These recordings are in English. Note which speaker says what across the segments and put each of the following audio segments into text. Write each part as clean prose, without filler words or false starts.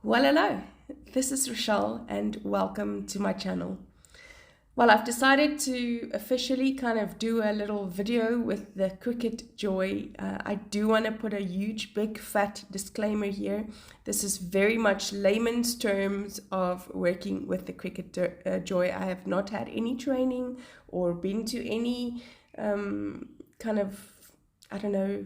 Speaker 1: Well, hello, this is Rochelle and welcome to my channel. Well, I've decided to officially kind of do a little video with the Cricut Joy. I do want to put a huge, big, fat disclaimer here. This is very much layman's terms of working with the Cricut Joy. I have not had any training or been to any kind of, I don't know,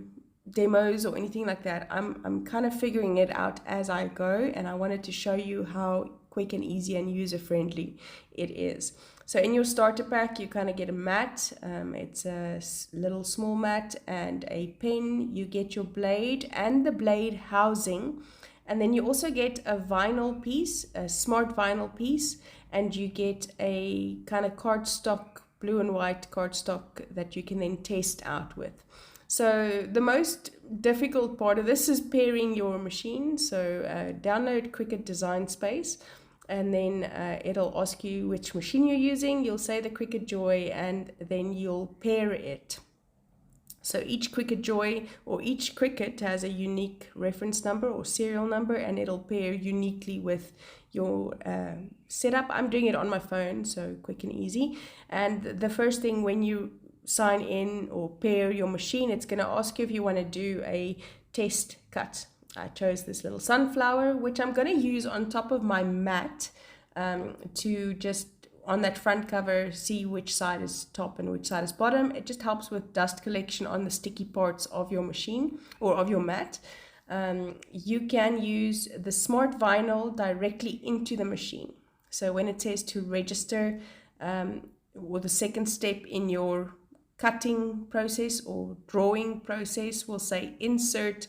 Speaker 1: demos or anything like that. I'm kind of figuring it out as I go, and I wanted to show you how quick and easy and user-friendly it is. So in your starter pack, you kind of get a mat. It's a little small mat and a pen. You get your blade and the blade housing. And then you also get a vinyl piece, a smart vinyl piece, and you get a kind of cardstock, blue and white cardstock that you can then test out with. So the most difficult part of this is pairing your machine. So download Cricut Design Space, and then it'll ask you which machine you're using. You'll say the Cricut Joy, and then you'll pair it. So each Cricut Joy or each Cricut has a unique reference number or serial number, and it'll pair uniquely with your setup. I'm doing it on my phone, so quick and easy. And the first thing when you sign in or pair your machine, it's going to ask you if you want to do a test cut. I chose this little sunflower, which I'm going to use on top of my mat to just on that front cover see which side is top and which side is bottom. It just helps with dust collection on the sticky parts of your machine or of your mat. You can use the smart vinyl directly into the machine. So when it says to register, or the second step in your cutting process or drawing process will say insert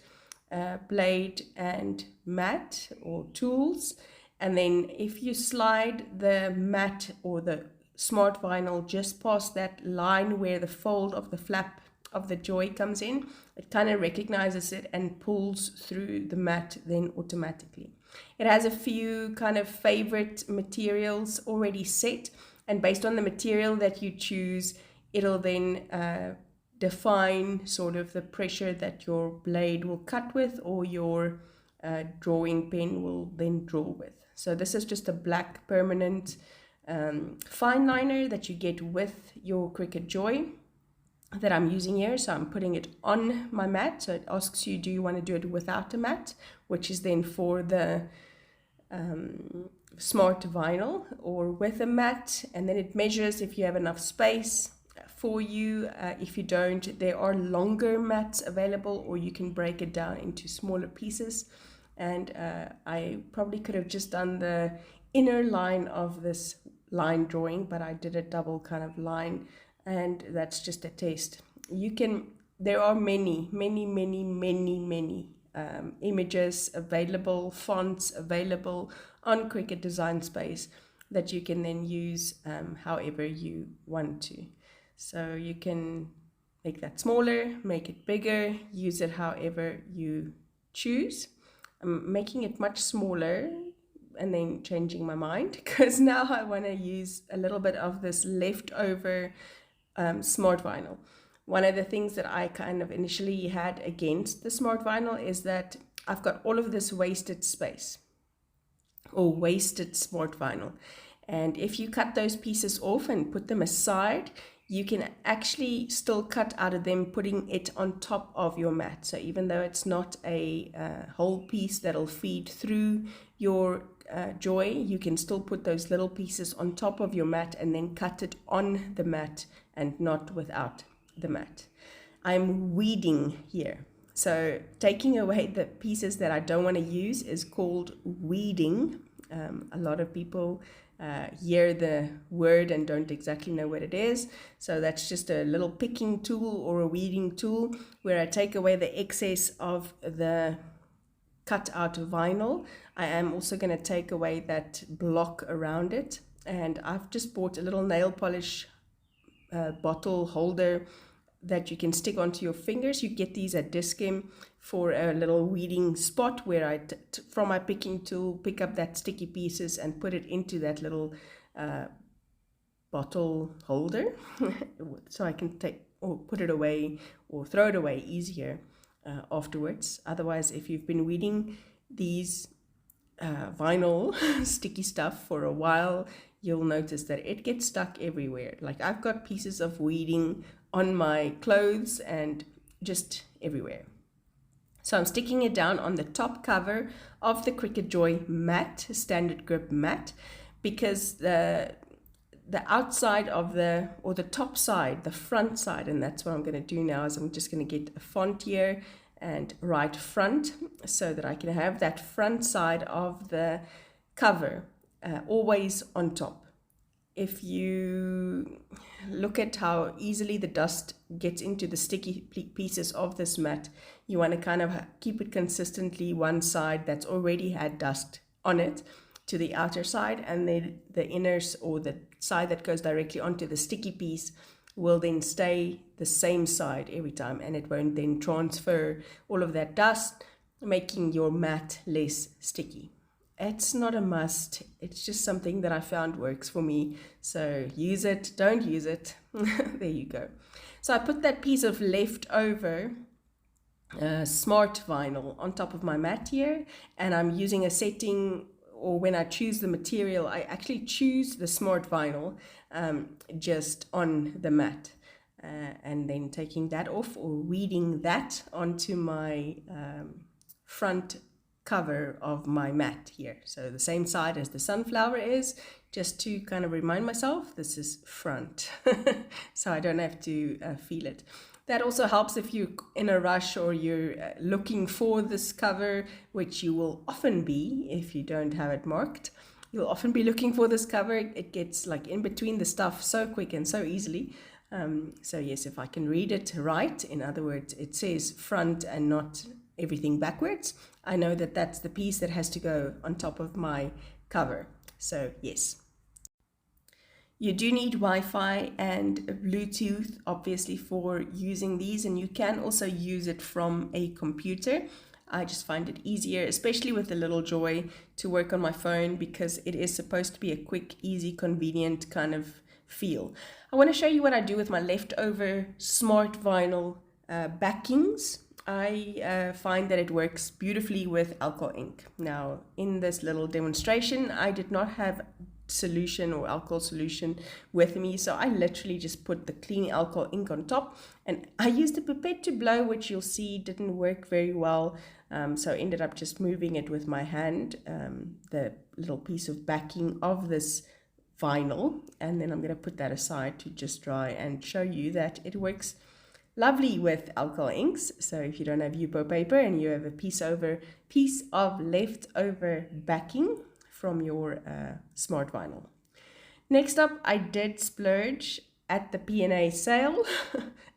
Speaker 1: blade and mat or tools, and then if you slide the mat or the smart vinyl just past that line where the fold of the flap of the Joy comes in, it kind of recognizes it and pulls through the mat then automatically. It has a few kind of favorite materials already set, and based on the material that you choose, it'll then define sort of the pressure that your blade will cut with or your drawing pen will then draw with. So this is just a black permanent fine liner that you get with your Cricut Joy that I'm using here. So I'm putting it on my mat. So it asks you, do you want to do it without a mat, which is then for the smart vinyl, or with a mat, and then it measures if you have enough space for you. If you don't, there are longer mats available, or you can break it down into smaller pieces. And I probably could have just done the inner line of this line drawing, but I did a double kind of line, and that's just a test. There are many images available, fonts available on Cricut Design Space that you can then use however you want to. So you can make that smaller, make it bigger, use it however you choose. I'm making it much smaller and then changing my mind because now I want to use a little bit of this leftover smart vinyl. One of the things that I kind of initially had against the smart vinyl is that I've got all of this wasted space or wasted smart vinyl. And if you cut those pieces off and put them aside, you can actually still cut out of them, putting it on top of your mat. So even though it's not a whole piece that'll feed through your Joy, you can still put those little pieces on top of your mat and then cut it on the mat and not without the mat. I'm weeding here. So taking away the pieces that I don't want to use is called weeding. A lot of people hear the word and don't exactly know what it is. So that's just a little picking tool or a weeding tool where I take away the excess of the cut out vinyl. I am also going to take away that block around it. And I've just bought a little nail polish bottle holder that you can stick onto your fingers. You get these at Discount for a little weeding spot where I, from my picking tool, pick up that sticky pieces and put it into that little bottle holder so I can take or put it away or throw it away easier afterwards. Otherwise, if you've been weeding these vinyl sticky stuff for a while, you'll notice that it gets stuck everywhere. Like I've got pieces of weeding on my clothes and just everywhere. So I'm sticking it down on the top cover of the Cricut Joy mat, standard grip mat, because the outside of or the top side, the front side, and that's what I'm going to do now, is I'm just going to get a font here and write front so that I can have that front side of the cover always on top. If you look at how easily the dust gets into the sticky pieces of this mat, you want to kind of keep it consistently one side that's already had dust on it to the outer side, and then the inners, or the side that goes directly onto the sticky piece, will then stay the same side every time, and it won't then transfer all of that dust, making your mat less sticky. It's not a must, it's just something that I found works for me. So use it, don't use it. There you go. So I put that piece of leftover smart vinyl on top of my mat here, and I'm using a setting, or when I choose the material, I actually choose the smart vinyl just on the mat, and then taking that off or weeding that onto my front cover of my mat here. So the same side as the sunflower is, just to kind of remind myself this is front, so I don't have to feel it. That also helps if you're in a rush or you're looking for this cover, which you will often be if you don't have it marked. You'll often be looking for this cover. It gets like in between the stuff so quick and so easily. So yes, if I can read it right, in other words, it says front and not everything backwards, I know that that's the piece that has to go on top of my cover. So yes. You do need Wi-Fi and Bluetooth, obviously, for using these, and you can also use it from a computer. I just find it easier, especially with the little Joy, to work on my phone, because it is supposed to be a quick, easy, convenient kind of feel. I want to show you what I do with my leftover smart vinyl backings. I find that it works beautifully with alcohol ink. Now, in this little demonstration, I did not have solution or alcohol solution with me, so I literally just put the clean alcohol ink on top, and I used a pipette to blow, which you'll see didn't work very well, so I ended up just moving it with my hand, the little piece of backing of this vinyl, and then I'm going to put that aside to just dry and show you that it works lovely with alcohol inks. So if you don't have Yupo paper and you have a piece of leftover backing from your smart vinyl. Next up, I did splurge at the P&A sale,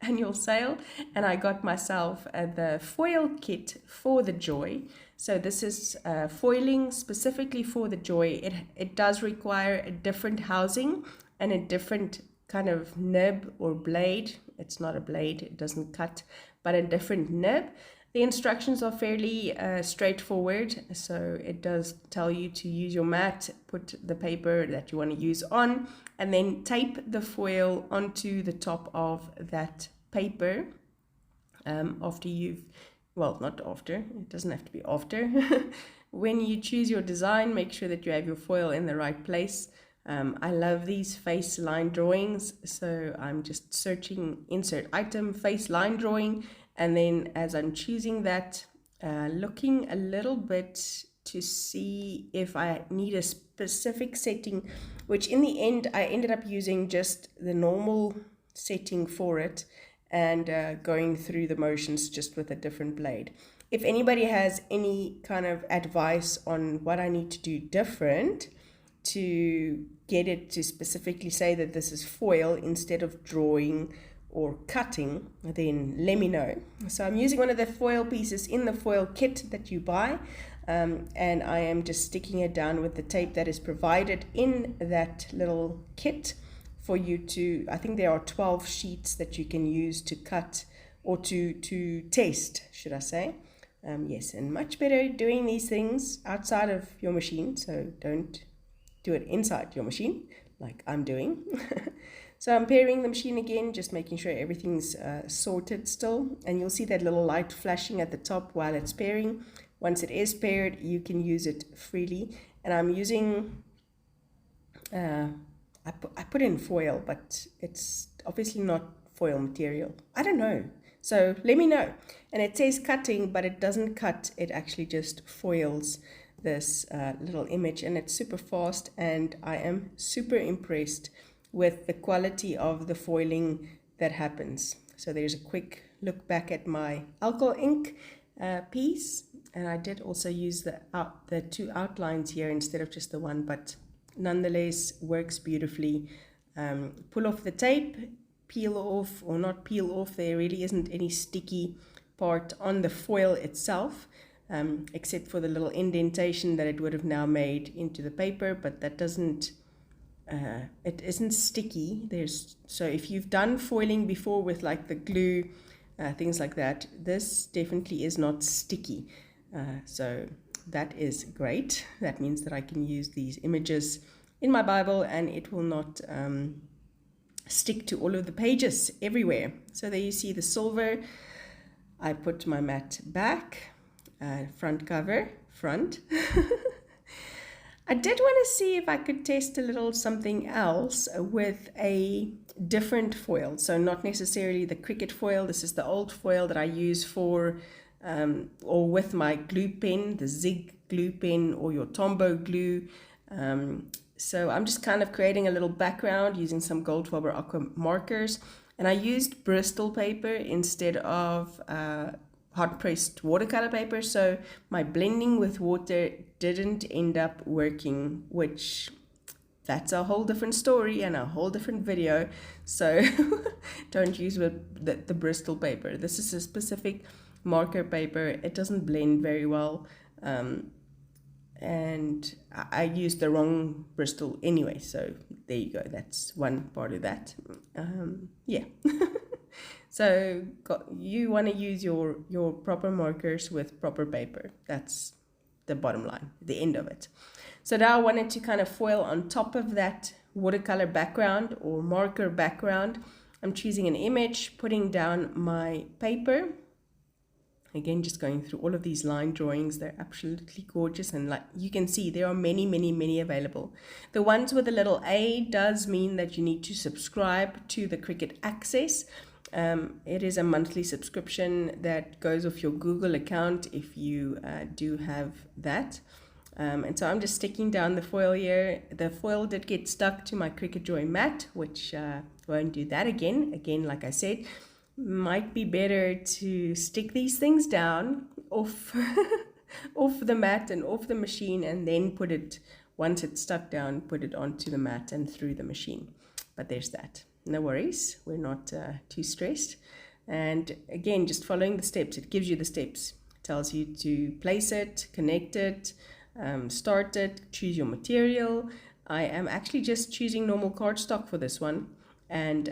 Speaker 1: annual sale, and I got myself the foil kit for the Joy. So this is foiling specifically for the Joy. It does require a different housing and a different kind of nib or blade. It's not a blade, it doesn't cut, but a different nib. The instructions are fairly straightforward, so it does tell you to use your mat, put the paper that you want to use on, and then tape the foil onto the top of that paper after you've, well, not after, it doesn't have to be after. When you choose your design, make sure that you have your foil in the right place. I love these face line drawings, so I'm just searching insert item, face line drawing, and then as I'm choosing that, looking a little bit to see if I need a specific setting, which in the end I ended up using just the normal setting for it, and going through the motions just with a different blade. If anybody has any kind of advice on what I need to do different to get it to specifically say that this is foil instead of drawing or cutting, then let me know. So I'm using one of the foil pieces in the foil kit that you buy, and I am just sticking it down with the tape that is provided in that little kit for you to, I think there are 12 sheets that you can use to cut or to test, should I say. Yes, and much better doing these things outside of your machine, so don't do it inside your machine like I'm doing. So I'm pairing the machine again, just making sure everything's sorted still, and you'll see that little light flashing at the top while it's pairing. once it is paired, you can use it freely. And I'm using, I put in foil, but it's obviously not foil material. I don't know. So let me know. And it says cutting, but it doesn't cut. It actually just foils this little image, and it's super fast, and I am super impressed with the quality of the foiling that happens. So there's a quick look back at my alcohol ink piece, and I did also use the two outlines here instead of just the one, but nonetheless works beautifully. Pull off the tape, peel off, or not peel off, there really isn't any sticky part on the foil itself, except for the little indentation that it would have now made into the paper, but that doesn't, it isn't sticky. So if you've done foiling before with like the glue, things like that, this definitely is not sticky. So that is great. That means that I can use these images in my Bible and it will not stick to all of the pages everywhere. So there you see the silver. I put my mat back, front cover, front. I did want to see if I could test a little something else with a different foil. So not necessarily the Cricut foil. This is the old foil that I use for, or with my glue pen, the Zig glue pen or your Tombow glue. So I'm just kind of creating a little background using some gold fiber aqua markers. And I used Bristol paper instead of hot pressed watercolor paper, so my blending with water didn't end up working, which that's a whole different story and a whole different video. So don't use the Bristol paper. This is a specific marker paper. It doesn't blend very well, and I used the wrong Bristol anyway, so there you go. That's one part of that. Yeah. So you want to use your proper markers with proper paper. That's the bottom line, the end of it. So now I wanted to kind of foil on top of that watercolor background or marker background. I'm choosing an image, putting down my paper. Again, just going through all of these line drawings. They're absolutely gorgeous, and like you can see, there are many available. The ones with the little A does mean that you need to subscribe to the Cricut Access. It is a monthly subscription that goes off your Google account if you do have that. And so I'm just sticking down the foil here. The foil did get stuck to my Cricut Joy mat, which won't do that again. Again, like I said, might be better to stick these things down off, off the mat and off the machine, and then put it, once it's stuck down, put it onto the mat and through the machine. But there's that. No worries, we're not too stressed. And again, just following the steps. It gives you the steps. It tells you to place it, connect it, start it, choose your material. I am actually just choosing normal cardstock for this one. And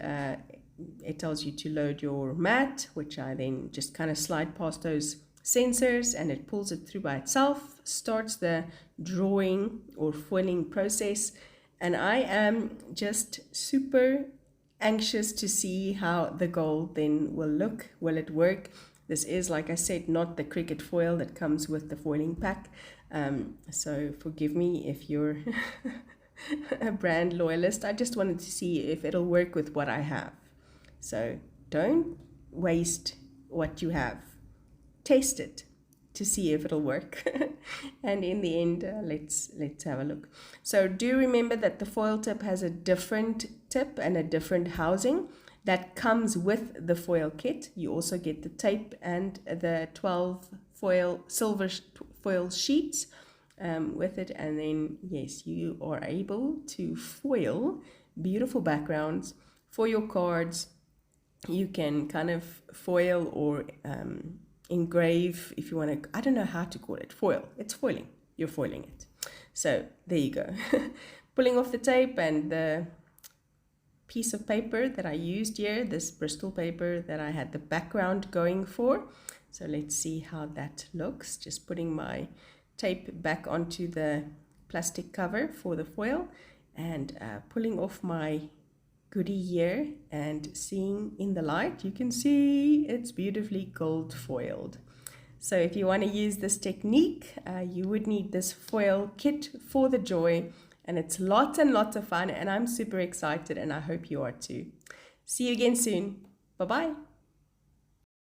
Speaker 1: it tells you to load your mat, which I then just kind of slide past those sensors and it pulls it through by itself, starts the drawing or foiling process. And I am just super anxious to see how the gold then will look. Will it work? This is, like I said, not the Cricut foil that comes with the foiling pack. So forgive me if you're a brand loyalist. I just wanted to see if it'll work with what I have. So don't waste what you have. Test it to see if it'll work. And in the end, let's have a look. So do remember that the foil tip has a different tip and a different housing that comes with the foil kit. You also get the tape and the 12 silver foil sheets with it, and then yes, you are able to foil beautiful backgrounds for your cards. You can kind of foil or engrave, if you want to, I don't know how to call it, foil. It's foiling. You're foiling it. So there you go. Pulling off the tape and the piece of paper that I used here, this Bristol paper that I had the background going for. So let's see how that looks. Just putting my tape back onto the plastic cover for the foil and pulling off my goodie here and seeing in the light, you can see it's beautifully gold foiled. So if you want to use this technique, you would need this foil kit for the Joy, and it's lots and lots of fun, and I'm super excited, and I hope you are too. See you again soon. Bye-bye.